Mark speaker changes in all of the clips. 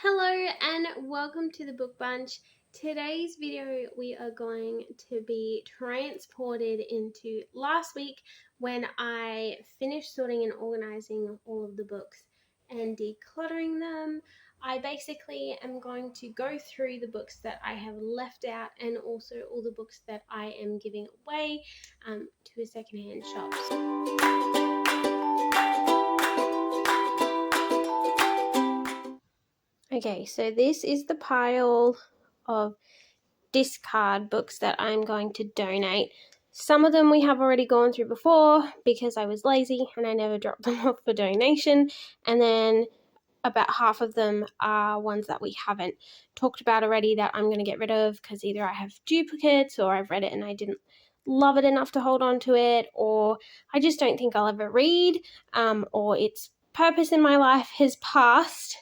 Speaker 1: Hello and welcome to the Book Bunch. Today's video we are going to be transported into last week when I finished sorting and organizing all of the books and decluttering them. I basically am going to go through the books that I have left out and also all the books that I am giving away to a secondhand shop. Okay, so this is the pile of discard books that I'm going to donate. Some of them we have already gone through before because I was lazy and I never dropped them off for donation, and then about half of them are ones that we haven't talked about already that I'm going to get rid of because either I have duplicates or I've read it and I didn't love it enough to hold on to it, or I just don't think I'll ever read, or its purpose in my life has passed.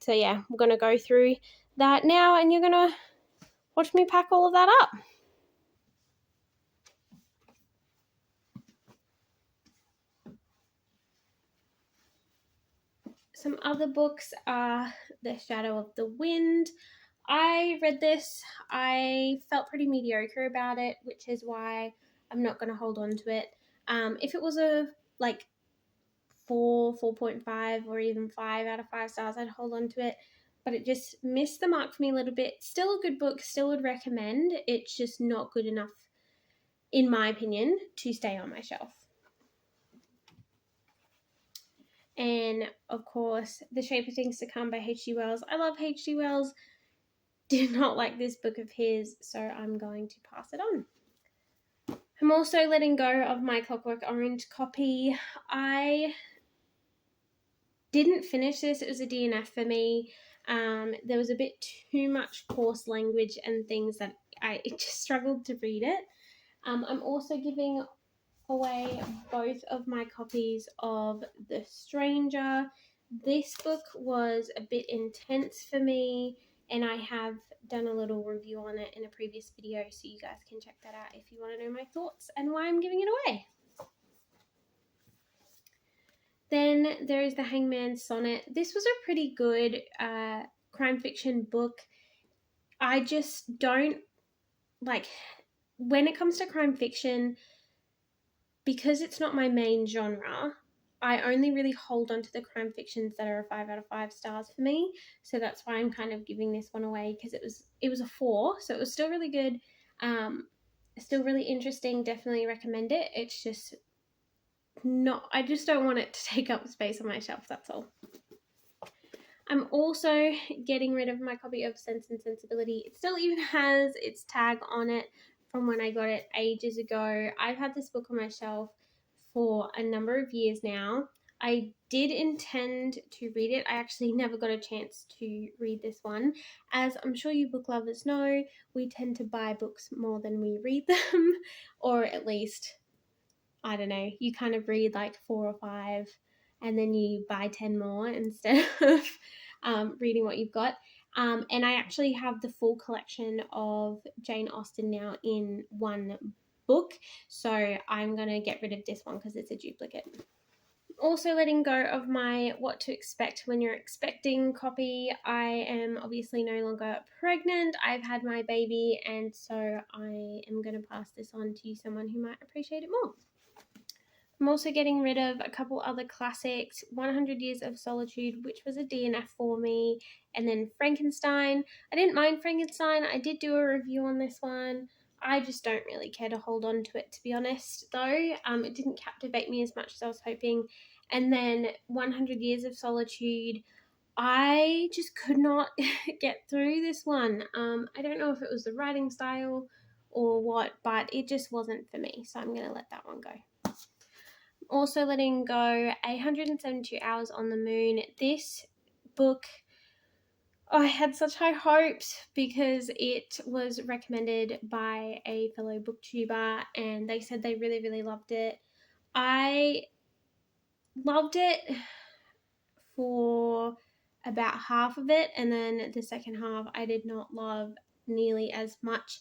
Speaker 1: So yeah, we're going to go through that now and you're going to watch me pack all of that up. Some other books are The Shadow of the Wind. I read this. I felt pretty mediocre about it, which is why I'm not going to hold on to it. If it was a 4.5 or even 5 out of 5 stars, I'd hold on to it. But it just missed the mark for me a little bit. Still a good book, still would recommend. It's just not good enough, in my opinion, to stay on my shelf. And of course, The Shape of Things to Come by H.G. Wells. I love H.G. Wells. Did not like this book of his, so I'm going to pass it on. I'm also letting go of my Clockwork Orange copy. I didn't finish this. It was a DNF for me. There was a bit too much coarse language and things that I just struggled to read it. I'm also giving away both of my copies of The Stranger. This book was a bit intense for me, and I have done a little review on it in a previous video, so you guys can check that out if you want to know my thoughts and why I'm giving it away. Then there is The Hangman's Sonnet. This was a pretty good crime fiction book. I just don't like, when it comes to crime fiction, because it's not my main genre, I only really hold on to the crime fictions that are a 5 out of 5 stars for me. So that's why I'm kind of giving this one away, because it was a 4, so it was still really good, still really interesting. Definitely recommend it. It's just not, I just don't want it to take up space on my shelf, that's all. I'm also getting rid of my copy of Sense and Sensibility. It still even has its tag on it from when I got it ages ago. I've had this book on my shelf for a number of years now. I did intend to read it. I actually never got a chance to read this one. As I'm sure you book lovers know, we tend to buy books more than we read them, or at least, I don't know, you kind of read like 4 or 5 and then you buy 10 more instead of reading what you've got. And I actually have the full collection of Jane Austen now in one book, so I'm going to get rid of this one because it's a duplicate. Also letting go of my What to Expect When You're Expecting copy. I am obviously no longer pregnant. I've had my baby, and so I am going to pass this on to someone who might appreciate it more. I'm also getting rid of a couple other classics. 100 Years of Solitude, which was a DNF for me, and then Frankenstein. I didn't mind Frankenstein. I did do a review on this one. I just don't really care to hold on to it, to be honest, though. It didn't captivate me as much as I was hoping. And then 100 Years of Solitude, I just could not get through this one. I don't know if it was the writing style or what, but it just wasn't for me, so I'm going to let that one go. Also letting go 172 Hours on the Moon. This book, I had such high hopes because it was recommended by a fellow booktuber and they said they really, really loved it. I loved it for about half of it, and then the second half I did not love nearly as much.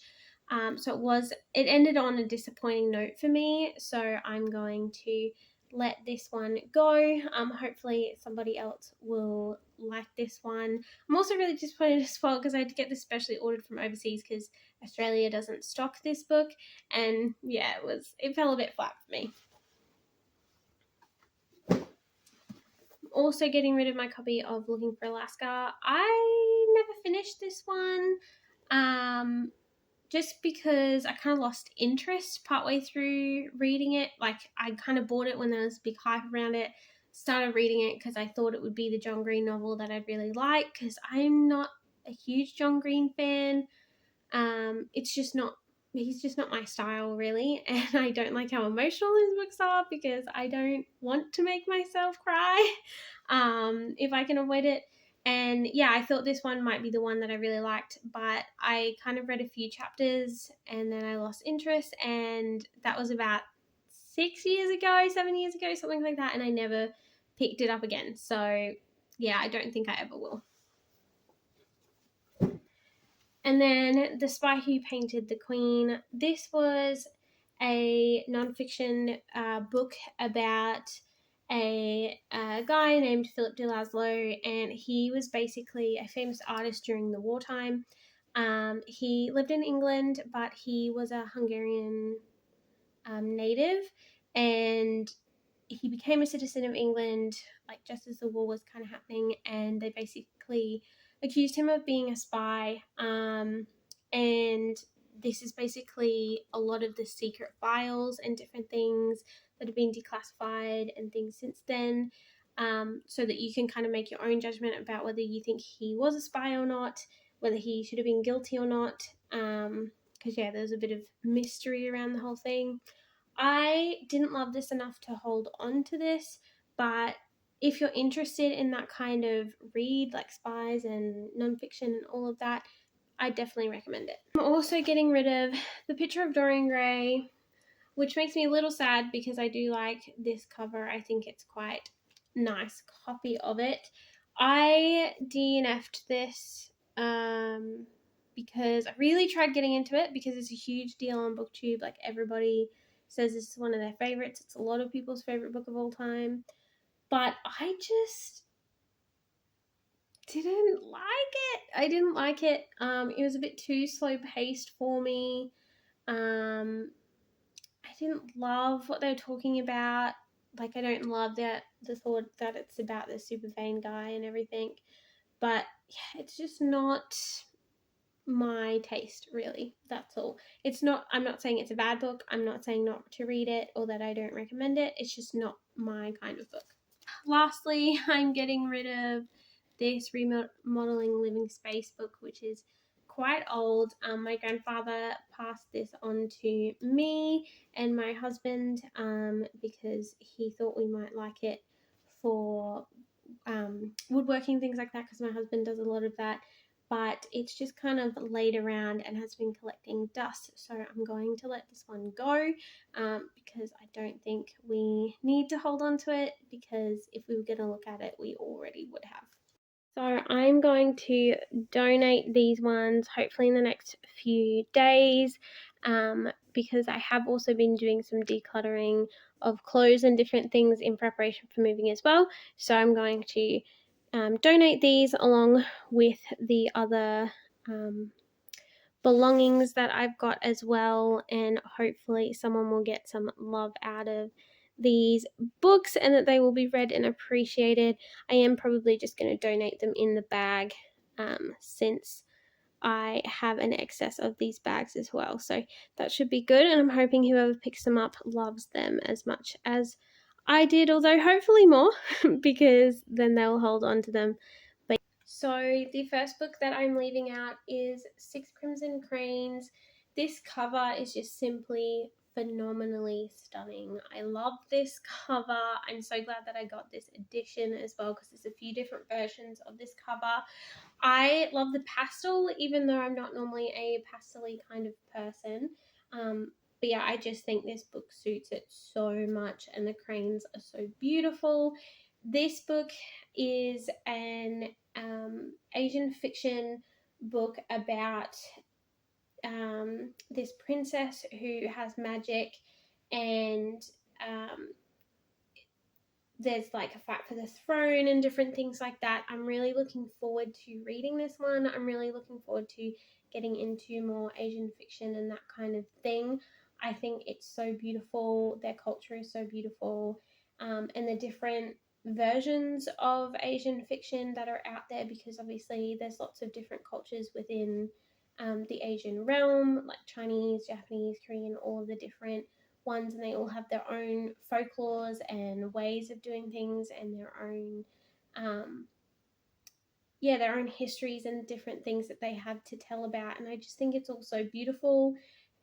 Speaker 1: So it ended on a disappointing note for me, so I'm going to let this one go. Hopefully somebody else will like this one. I'm also really disappointed as well because I had to get this specially ordered from overseas because Australia doesn't stock this book, and yeah, it fell a bit flat for me. Also getting rid of my copy of Looking for Alaska. I never finished this one. Just because I kind of lost interest partway through reading it. Like, I kind of bought it when there was big hype around it, started reading it because I thought it would be the John Green novel that I'd really like, because I'm not a huge John Green fan. It's just not, he's just not my style really, and I don't like how emotional his books are because I don't want to make myself cry if I can avoid it. And yeah, I thought this one might be the one that I really liked, but I kind of read a few chapters and then I lost interest, and that was about 7 years ago, something like that, and I never picked it up again. So yeah, I don't think I ever will. And then The Spy Who Painted the Queen. This was a nonfiction book about a guy named Philip de Laszlo, and he was basically a famous artist during the wartime. He lived in England, but he was a Hungarian native, and he became a citizen of England like just as the war was kind of happening, and they basically accused him of being a spy. And this is basically a lot of the secret files and different things that have been declassified and things since then, so that you can kind of make your own judgment about whether you think he was a spy or not, whether he should have been guilty or not. Because yeah, there's a bit of mystery around the whole thing. I didn't love this enough to hold on to this, but if you're interested in that kind of read, like spies and nonfiction and all of that, I definitely recommend it. I'm also getting rid of The Picture of Dorian Gray, which makes me a little sad because I do like this cover. I think it's quite nice copy of it. I DNF'd this because I really tried getting into it because it's a huge deal on BookTube. Like, everybody says this is one of their favorites. It's a lot of people's favorite book of all time. But I just didn't like it. I didn't like it. It was a bit too slow paced for me. I didn't love what they were talking about. Like, I don't love the thought that it's about the super vain guy and everything. But yeah, it's just not my taste, really. That's all. I'm not saying it's a bad book. I'm not saying not to read it or that I don't recommend it. It's just not my kind of book. Lastly, I'm getting rid of this Remodeling Living Space book, which is quite old. My grandfather passed this on to me and my husband because he thought we might like it for woodworking, things like that, because my husband does a lot of that. But it's just kind of laid around and has been collecting dust, so I'm going to let this one go because I don't think we need to hold on to it, because if we were going to look at it, we already would have. So I'm going to donate these ones hopefully in the next few days, because I have also been doing some decluttering of clothes and different things in preparation for moving as well. So I'm going to donate these along with the other belongings that I've got as well, and hopefully someone will get some love out of these books and that they will be read and appreciated. I am probably just going to donate them in the bag, since I have an excess of these bags as well, so that should be good, and I'm hoping whoever picks them up loves them as much as I did, although hopefully more because then they'll hold on to them. So the first book that I'm leaving out is Six Crimson Cranes. This cover is just simply phenomenally stunning. I love this cover. I'm so glad that I got this edition as well, because there's a few different versions of this cover. I love the pastel, even though I'm not normally a pastel-y kind of person. But yeah, I just think this book suits it so much, and the cranes are so beautiful. This book is an Asian fiction book about this princess who has magic, and there's like a fight for the throne and different things like that. I'm really looking forward to reading this one. I'm really looking forward to getting into more Asian fiction and that kind of thing. I think it's so beautiful. Their culture is so beautiful, and the different versions of Asian fiction that are out there, because obviously there's lots of different cultures within the Asian realm, like Chinese, Japanese, Korean, all of the different ones, and they all have their own folklores and ways of doing things and their own their own histories and different things that they have to tell about. And I just think it's all so beautiful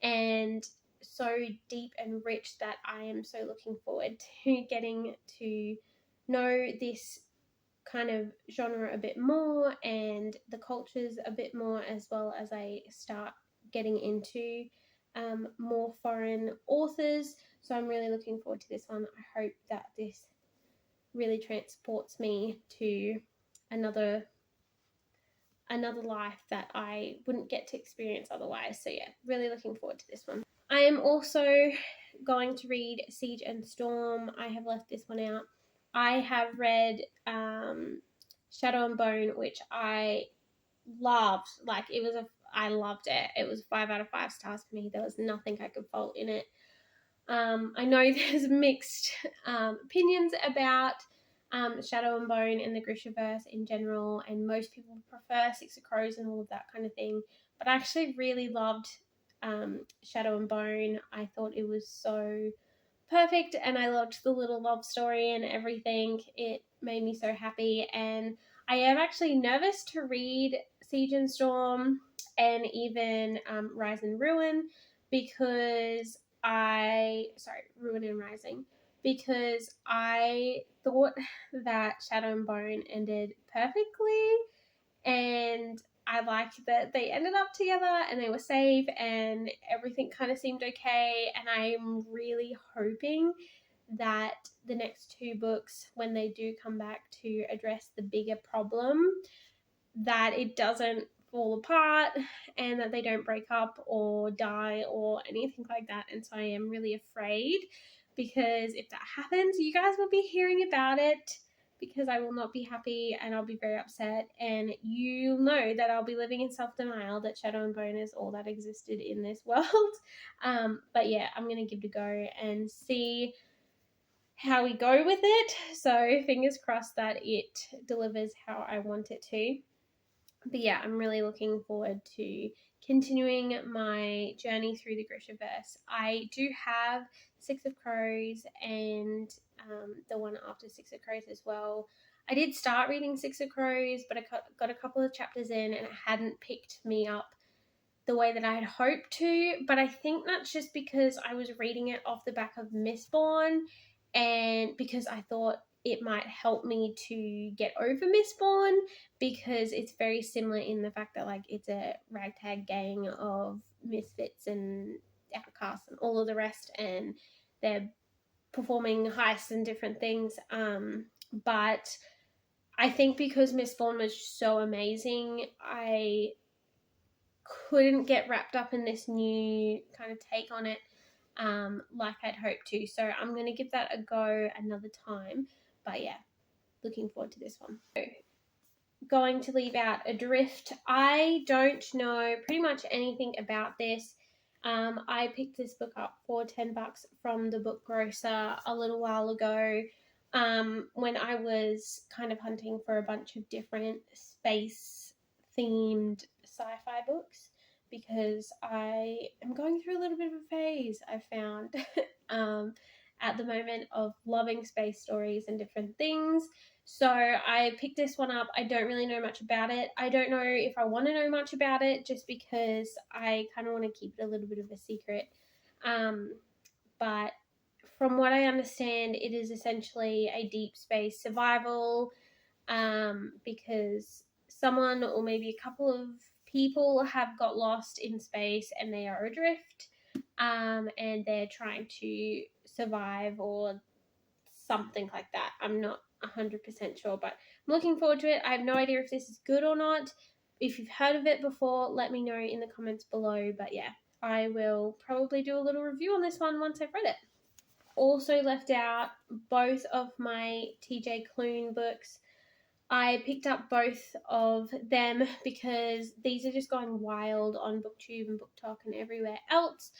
Speaker 1: and so deep and rich that I am so looking forward to getting to know this kind of genre a bit more and the cultures a bit more, as well as I start getting into more foreign authors. So I'm really looking forward to this one. I hope that this really transports me to another life that I wouldn't get to experience otherwise. So yeah, really looking forward to this one. I am also going to read Siege and Storm. I have left this one out. I have read Shadow and Bone, which I loved. I loved it. It was 5 out of 5 stars for me. There was nothing I could fault in it. I know there's mixed opinions about Shadow and Bone and the Grishaverse in general, and most people prefer Six of Crows and all of that kind of thing. But I actually really loved Shadow and Bone. I thought it was so perfect, and I loved the little love story and everything. It made me so happy, and I am actually nervous to read Siege and Storm and even Rise and Ruin, because Ruin and Rising, because I thought that Shadow and Bone ended perfectly, and I liked that they ended up together and they were safe and everything kind of seemed okay. And I'm really hoping that the next 2 books, when they do come back to address the bigger problem, that it doesn't fall apart and that they don't break up or die or anything like that. And so I am really afraid, because if that happens, you guys will be hearing about it, because I will not be happy and I'll be very upset, and you'll know that I'll be living in self-denial that Shadow and Bone is all that existed in this world. But yeah, I'm going to give it a go and see how we go with it. So fingers crossed that it delivers how I want it to. But yeah, I'm really looking forward to continuing my journey through the Grishaverse. I do have Six of Crows and the one after Six of Crows as well. I did start reading Six of Crows, but I got a couple of chapters in and it hadn't picked me up the way that I had hoped to. But I think that's just because I was reading it off the back of Mistborn, and because I thought it might help me to get over Mistborn, because it's very similar in the fact that like it's a ragtag gang of misfits and outcasts and all of the rest, and they're performing heists and different things. But I think because Mistborn was so amazing, I couldn't get wrapped up in this new kind of take on it like I'd hoped to. So I'm going to give that a go another time. But yeah, looking forward to this one. So, going to leave out Adrift. I don't know pretty much anything about this. I picked this book up for $10 from the book grocer a little while ago, when I was kind of hunting for a bunch of different space themed sci-fi books, because I am going through a little bit of a phase, I found, at the moment, of loving space stories and different things. So I picked this one up. I don't really know much about it. I don't know if I want to know much about it, just because I kind of want to keep it a little bit of a secret. But from what I understand, it is essentially a deep space survival, because someone or maybe a couple of people have got lost in space and they are adrift, and they're trying to survive or something like that. I'm not 100% sure, but I'm looking forward to it. I have no idea if this is good or not. If you've heard of it before, let me know in the comments below. But yeah, I will probably do a little review on this one once I've read it. also left out both of my TJ Klune books. I picked up both of them because these are just going wild on BookTube and BookTok and everywhere else.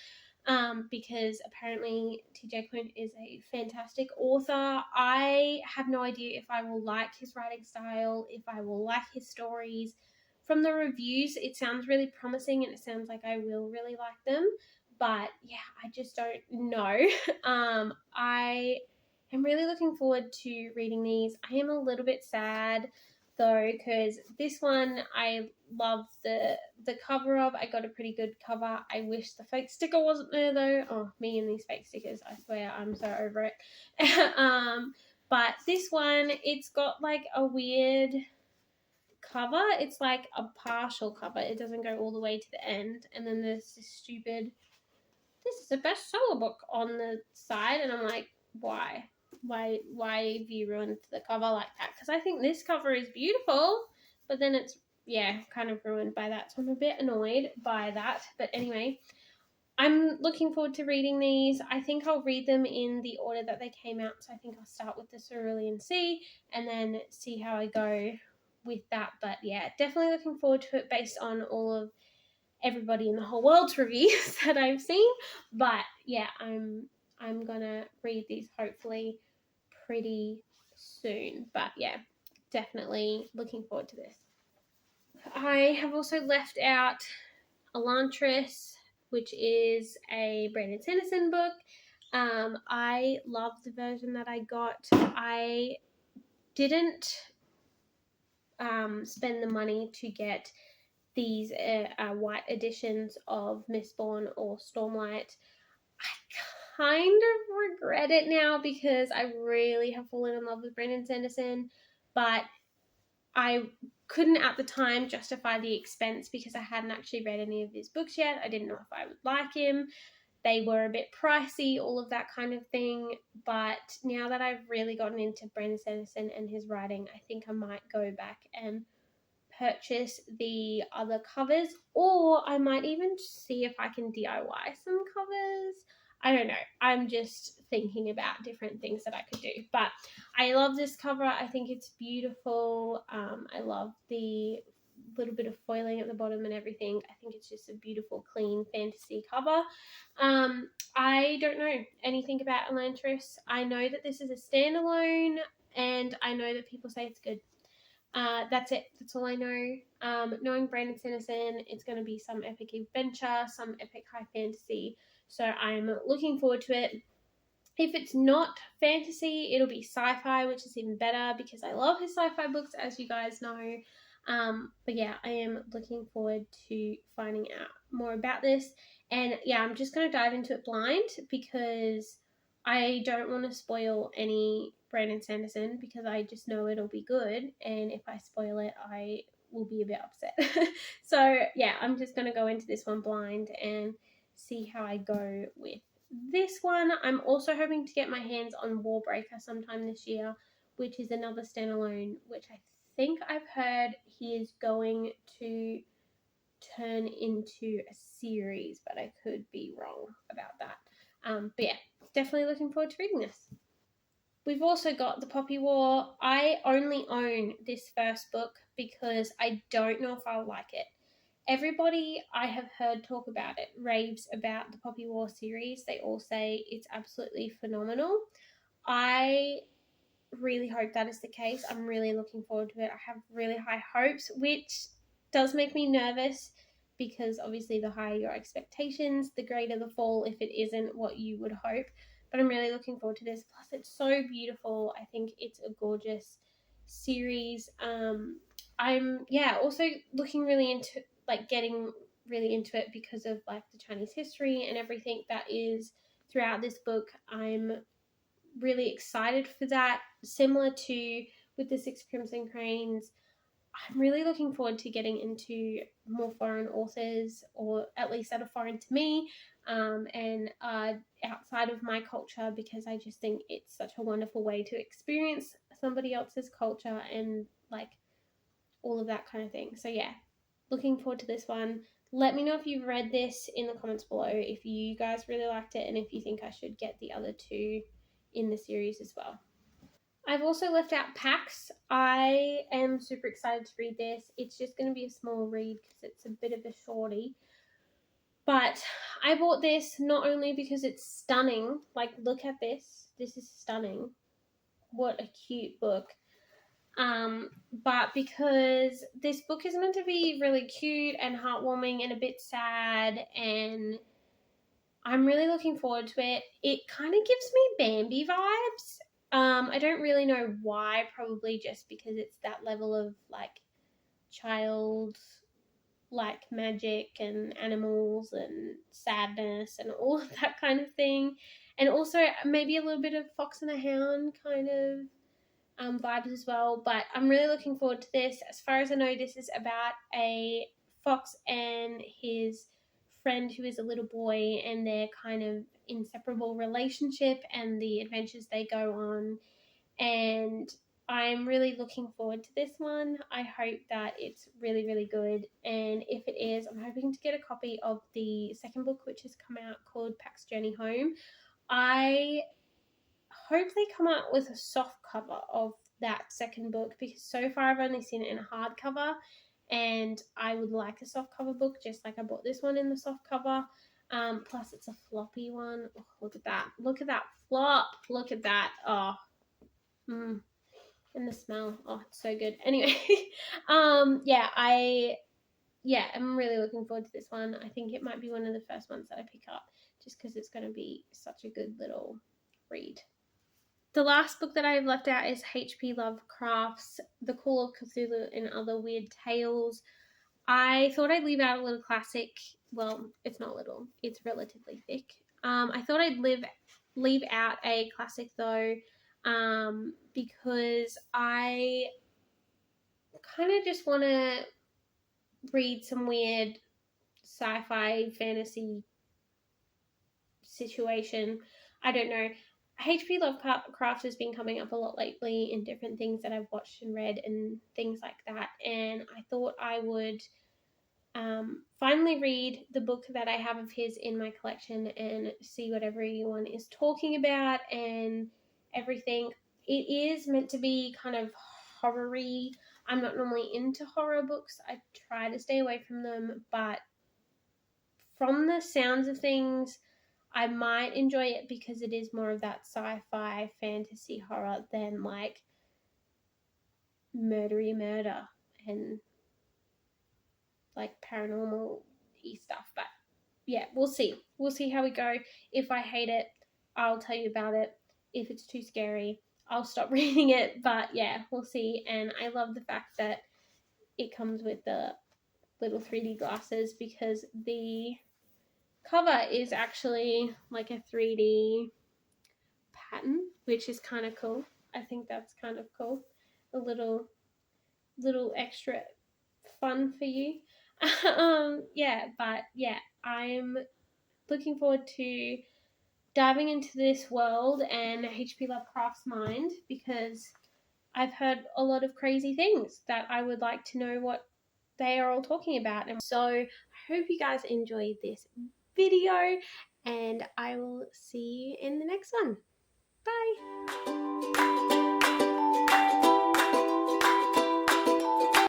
Speaker 1: Because apparently TJ Klune is a fantastic author. I have no idea if I will like his writing style, if I will like his stories. From the reviews, it sounds really promising and it sounds like I will really like them. But yeah, I just don't know. I am really looking forward to reading these. I am a little bit sad though, because this one I love the cover of. I got a pretty good cover. I wish the fake sticker wasn't there though. Oh, me and these fake stickers, I swear, I'm so over it. But this one, it's got like a weird cover. It's like a partial cover. It doesn't go all the way to the end. And then there's this stupid, this is a bestseller book on the side. And I'm like, why? Why have you ruined the cover like that? Because I think this cover is beautiful, but then it's, yeah, kind of ruined by that. So I'm a bit annoyed by that. But anyway, I'm looking forward to reading these. I think I'll read them in the order that they came out. So I think I'll start with the Cerulean Sea and then see how I go with that. But yeah, definitely looking forward to it based on all of everybody in the whole world's reviews that I've seen. But yeah, I'm gonna read these hopefully pretty soon. But yeah, definitely looking forward to this. I have also left out Elantris, which is a Brandon Sanderson book. I love the version that I got. I didn't spend the money to get these white editions of Mistborn or Stormlight. I kind of regret it now because I really have fallen in love with Brandon Sanderson, but I couldn't at the time justify the expense because I hadn't actually read any of his books yet. I didn't know if I would like him. They were a bit pricey, all of that kind of thing. But now that I've really gotten into Brandon Sanderson and his writing, I think I might go back and purchase the other covers, or I might even see if I can DIY some covers. I don't know. I'm just thinking about different things that I could do. But I love this cover. I think it's beautiful. I love the little bit of foiling at the bottom and everything. I think it's just a beautiful, clean fantasy cover. I don't know anything about Elantris. I know that this is a standalone, and I know that people say it's good. That's it. That's all I know. Knowing Brandon Sanderson, it's going to be some epic adventure, some epic high fantasy. So I'm looking forward to it. If it's not fantasy, it'll be sci-fi, which is even better because I love his sci-fi books, as you guys know. But yeah, I am looking forward to finding out more about this. And yeah, I'm just going to dive into it blind because I don't want to spoil any Brandon Sanderson because I just know it'll be good. And if I spoil it, I will be a bit upset. So yeah, I'm just going to go into this one blind and see how I go with this one. I'm also hoping to get my hands on Warbreaker sometime this year, which is another standalone, which I think I've heard he is going to turn into a series, but I could be wrong about that. But yeah, definitely looking forward to reading this. We've also got The Poppy War. I only own this first book because I don't know if I'll like it. Everybody I have heard talk about it raves about the Poppy War series. They all say it's absolutely phenomenal. I really hope that is the case. I'm really looking forward to it. I have really high hopes, which does make me nervous because obviously the higher your expectations, the greater the fall if it isn't what you would hope. But I'm really looking forward to this. Plus, it's so beautiful. I think it's a gorgeous series. I'm also looking really into getting really into it because of like the Chinese history and everything that is throughout this book. I'm really excited for that. Similar to with the Six Crimson Cranes, I'm really looking forward to getting into more foreign authors, or at least that are foreign to me, and outside of my culture, because I just think it's such a wonderful way to experience somebody else's culture and like all of that kind of thing. So yeah, looking forward to this one. Let me know if you've read this in the comments below, if you guys really liked it, and if you think I should get the other two in the series as well. I've also left out Pax. I am super excited to read this. It's just going to be a small read because it's a bit of a shorty. But I bought this not only because it's stunning, like look at this. This is stunning. What a cute book. But because this book is meant to be really cute and heartwarming and a bit sad, and I'm really looking forward to it. It kind of gives me Bambi vibes. I don't really know why, probably just because it's that level of like child like magic and animals and sadness and all of that kind of thing. And also maybe a little bit of Fox and the Hound kind of vibes as well. But I'm really looking forward to this. As far as I know, this is about a fox and his friend who is a little boy and their kind of inseparable relationship and the adventures they go on. And I'm really looking forward to this one. I hope that it's really, really good. And if it is, I'm hoping to get a copy of the second book, which has come out, called Pax Journey Home. I hope they come out with a soft cover of that second book, because so far I've only seen it in a hardcover, and I would like a soft cover book, just like I bought this one in the soft cover. Plus it's a floppy one. Oh, look at that. Look at that flop. Look at that. Oh, and the smell. Oh, it's so good. Anyway, I'm really looking forward to this one. I think it might be one of the first ones that I pick up, just because it's going to be such a good little read. The last book that I've left out is H.P. Lovecraft's The Call of Cthulhu and Other Weird Tales. I thought I'd leave out a little classic. Well, it's not little, it's relatively thick. I thought I'd leave out a classic though, because I kind of just want to read some weird sci-fi fantasy situation. I don't know. H.P. Lovecraft has been coming up a lot lately in different things that I've watched and read and things like that. And I thought I would finally read the book that I have of his in my collection and see what everyone is talking about and everything. It is meant to be kind of horror-y. I'm not normally into horror books. I try to stay away from them, but from the sounds of things, I might enjoy it because it is more of that sci-fi fantasy horror than like murdery murder and like paranormal-y stuff. But yeah, we'll see. We'll see how we go. If I hate it, I'll tell you about it. If it's too scary, I'll stop reading it. But yeah, we'll see. And I love the fact that it comes with the little 3D glasses, because the cover is actually like a 3D pattern, which is kind of cool. I think that's kind of cool. A little extra fun for you. I'm looking forward to diving into this world and H.P. Lovecraft's mind, because I've heard a lot of crazy things that I would like to know what they are all talking about. And so I hope you guys enjoyed this video, and I will see you in the next one. Bye.